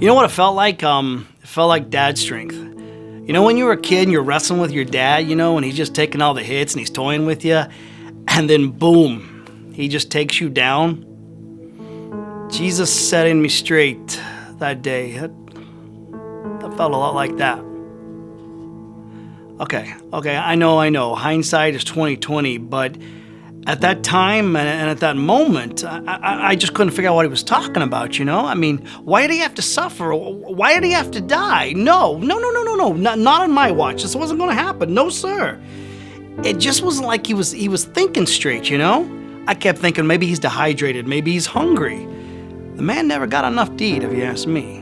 You know what it felt like? It felt like dad strength. You know when you were a kid and you're wrestling with your dad, and he's just taking all the hits and he's toying with you, and then boom, he just takes you down? Jesus setting me straight that day. That felt a lot like that. Okay, I know. Hindsight is 20/20, but at that time and at that moment, I just couldn't figure out what he was talking about, I mean, why did he have to suffer? Why did he have to die? No, not on my watch. This wasn't going to happen. No, sir. It just wasn't like he was thinking straight, I kept thinking maybe he's dehydrated, maybe he's hungry. The man never got enough to eat, if you ask me.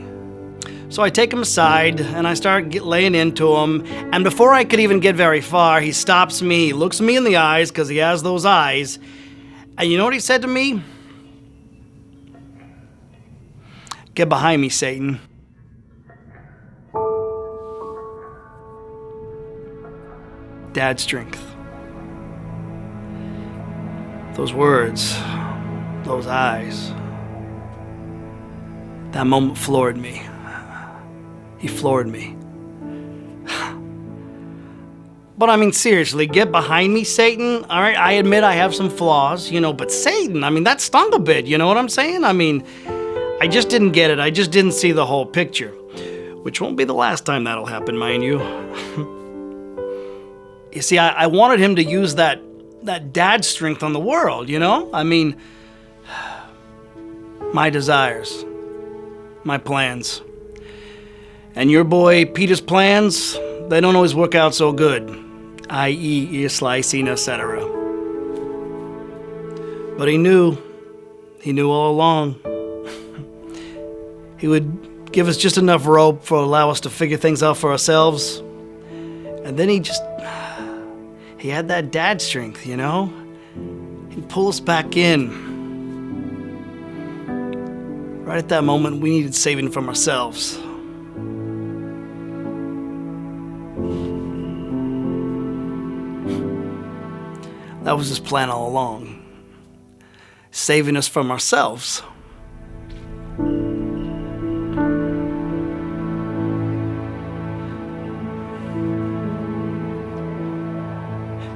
So I take him aside, and I start laying into him, and before I could even get very far, he stops me, he looks me in the eyes, because he has those eyes, and you know what he said to me? Get behind me, Satan. Dad strength. Those words, those eyes, that moment floored me. He floored me. But I mean, seriously, get behind me, Satan. All right, I admit I have some flaws, but Satan, I mean, that stung a bit, you know what I'm saying? I mean, I just didn't get it. I just didn't see the whole picture, which won't be the last time that'll happen, mind you. You see, I wanted him to use that dad strength on the world, I mean, my desires, my plans. And your boy Peter's plans, they don't always work out so good, i.e. ear slicing, etc. But he knew all along. He would give us just enough rope to allow us to figure things out for ourselves. And then he had that dad strength, He'd pull us back in. Right at that moment, we needed saving from ourselves. That was his plan all along. Saving us from ourselves.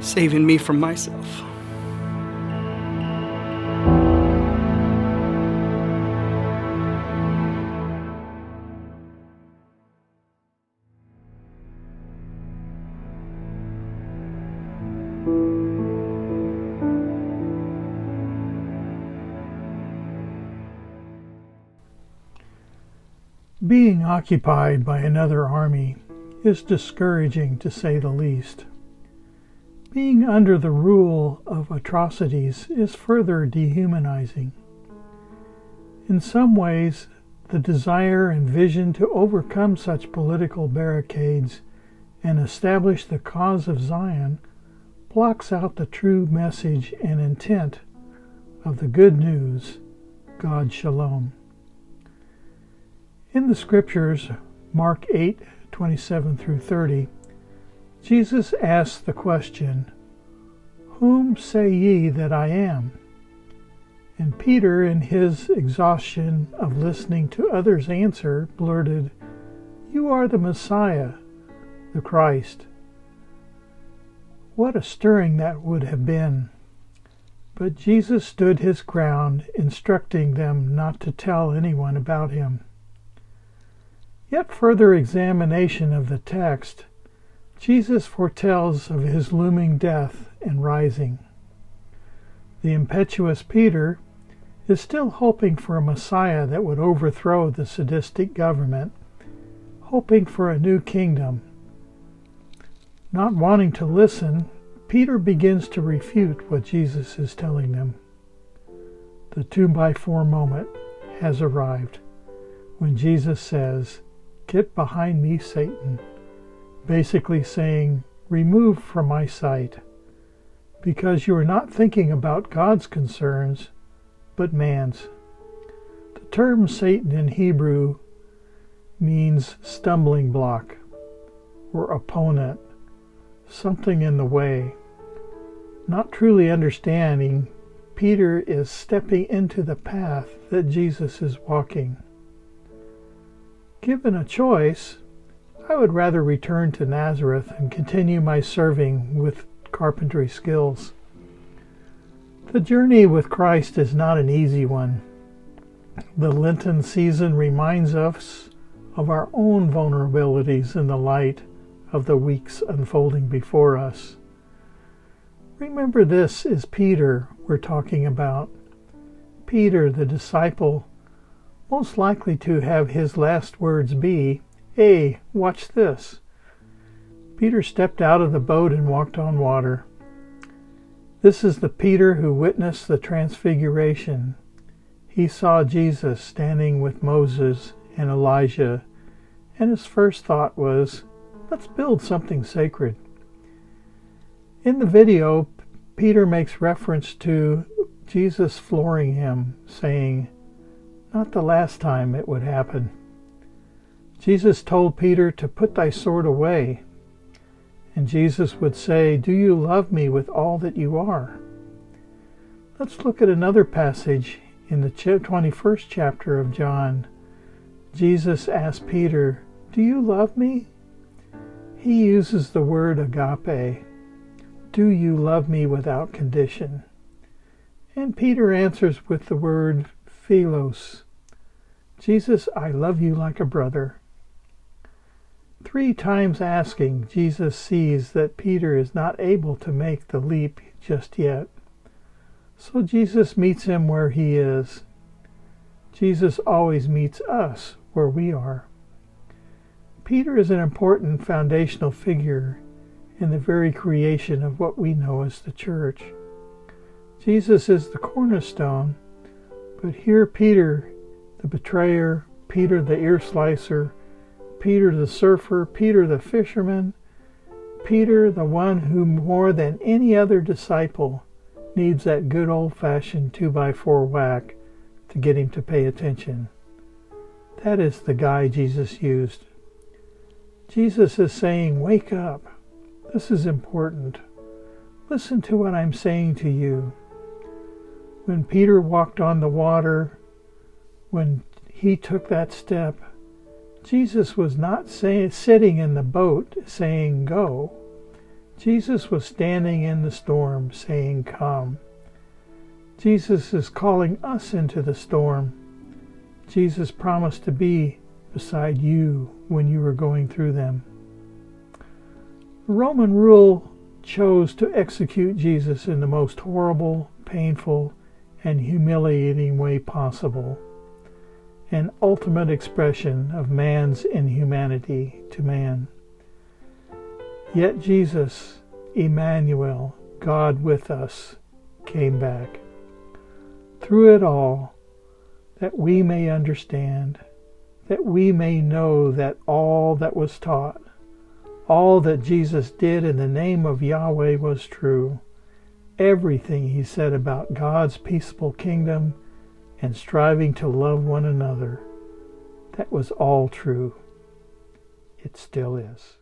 Saving me from myself. Being occupied by another army is discouraging, to say the least. Being under the rule of atrocities is further dehumanizing. In some ways, the desire and vision to overcome such political barricades and establish the cause of Zion blocks out the true message and intent of the good news, God's Shalom. In the scriptures, Mark 8:27 through 30, Jesus asks the question, "Whom say ye that I am?" And Peter, in his exhaustion of listening to others answer, blurted, "You are the Messiah, the Christ." What a stirring that would have been. But Jesus stood his ground, instructing them not to tell anyone about him. Yet further examination of the text, Jesus foretells of his looming death and rising. The impetuous Peter is still hoping for a Messiah that would overthrow the sadistic government, hoping for a new kingdom. Not wanting to listen, Peter begins to refute what Jesus is telling them. The 2x4 moment has arrived when Jesus says, "Get behind me, Satan," basically saying, "Remove from my sight, because you are not thinking about God's concerns, but man's." The term Satan in Hebrew means stumbling block or opponent, something in the way. Not truly understanding, Peter is stepping into the path that Jesus is walking. Given a choice, I would rather return to Nazareth and continue my serving with carpentry skills. The journey with Christ is not an easy one. The Lenten season reminds us of our own vulnerabilities in the light of the weeks unfolding before us. Remember, this is Peter we're talking about. Peter, the disciple, most likely to have his last words be, "Hey, watch this." Peter stepped out of the boat and walked on water. This is the Peter who witnessed the transfiguration. He saw Jesus standing with Moses and Elijah, and his first thought was, let's build something sacred. In the video, Peter makes reference to Jesus flooring him, saying, "Not the last time it would happen." Jesus told Peter to put thy sword away, and Jesus would say, "Do you love me with all that you are?" Let's look at another passage in the 21st chapter of John. Jesus asked Peter, "Do you love me?" He uses the word agape. Do you love me without condition? And Peter answers with the word philos. Jesus, I love you like a brother. 3 times asking, Jesus sees that Peter is not able to make the leap just yet. So Jesus meets him where he is. Jesus always meets us where we are. Peter is an important foundational figure in the very creation of what we know as the church. Jesus is the cornerstone, but here Peter, the betrayer, Peter the ear slicer, Peter the surfer, Peter the fisherman, Peter the one who more than any other disciple needs that good old-fashioned 2x4 whack to get him to pay attention. That is the guy Jesus used. Jesus is saying, wake up. This is important. Listen to what I'm saying to you. When Peter walked on the water, when he took that step, Jesus was not sitting in the boat saying, go. Jesus was standing in the storm saying, come. Jesus is calling us into the storm. Jesus promised to be beside you when you were going through them. The Roman rule chose to execute Jesus in the most horrible, painful, and humiliating way possible, an ultimate expression of man's inhumanity to man. Yet Jesus, Emmanuel, God with us, came back. Through it all, that we may understand, that we may know that all that was taught, all that Jesus did in the name of Yahweh was true. Everything he said about God's peaceable kingdom and striving to love one another, that was all true. It still is.